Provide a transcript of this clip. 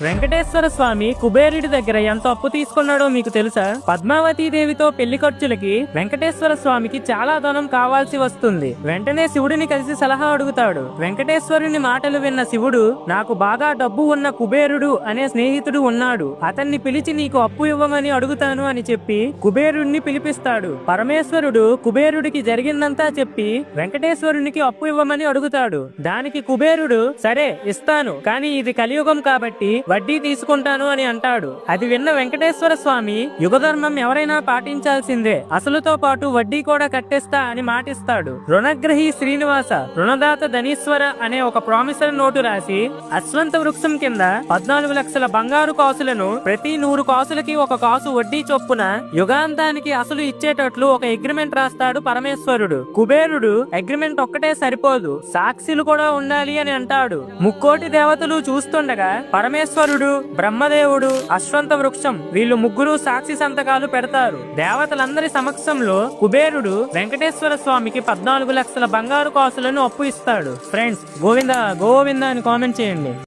వెంకటేశ్వర స్వామి కుబేరుడి దగ్గర ఎంత అప్పు తీసుకున్నాడో మీకు తెలుసా? పద్మావతి దేవితో పెళ్లి ఖర్చులకి వెంకటేశ్వర స్వామికి చాలా ధనం కావాల్సి వస్తుంది. వెంటనే శివుడిని కలిసి సలహా అడుగుతాడు. వెంకటేశ్వరుని మాటలు విన్న శివుడు, నాకు బాగా డబ్బు ఉన్న కుబేరుడు అనే స్నేహితుడు ఉన్నాడు, అతన్ని పిలిచి నీకు అప్పు ఇవ్వమని అడుగుతాను అని చెప్పి కుబేరుడిని పిలిపిస్తాడు. పరమేశ్వరుడు కుబేరుడికి జరిగిందంతా చెప్పి వెంకటేశ్వరునికి అప్పు ఇవ్వమని అడుగుతాడు. దానికి కుబేరుడు, సరే ఇస్తాను, కానీ ఇది కలియుగం కాబట్టి వడ్డీ తీసుకుంటాను అని అంటాడు. అది విన్న వెంకటేశ్వర స్వామి, యుగధర్మం ఎవరైనా పాటించాల్సిందే, అసలుతో పాటు వడ్డీ కూడా కట్టేస్తా అని మాటిస్తాడు. రుణగ్రహి శ్రీనివాస, రుణదాత ధనీశ్వర అనే ఒక ప్రామిసరీ నోటు రాసి అశ్వంత వృక్షం కింద 14 లక్షల బంగారు కాసులను ప్రతి 100 కాసులకి 1 కాసు వడ్డీ చొప్పున యుగాంతానికి అసలు ఇచ్చేటట్లు ఒక అగ్రిమెంట్ రాస్తాడు పరమేశ్వరుడు. కుబేరుడు, అగ్రిమెంట్ ఒక్కటే సరిపోదు, సాక్షులు కూడా ఉండాలి అని అంటాడు. ముక్కోటి దేవతలు చూస్తుండగా పరమేశ్వరుడు, బ్రహ్మదేవుడు, అశ్వంత వృక్షం వీళ్ళు ముగ్గురు సాక్షి సంతకాలు పెడతారు. దేవతలందరి సమక్షంలో కుబేరుడు వెంకటేశ్వర స్వామికి 14 లక్షల బంగారు కాసులను అప్పు ఇస్తాడు. ఫ్రెండ్స్, గోవిందా గోవిందా అని కామెంట్ చేయండి.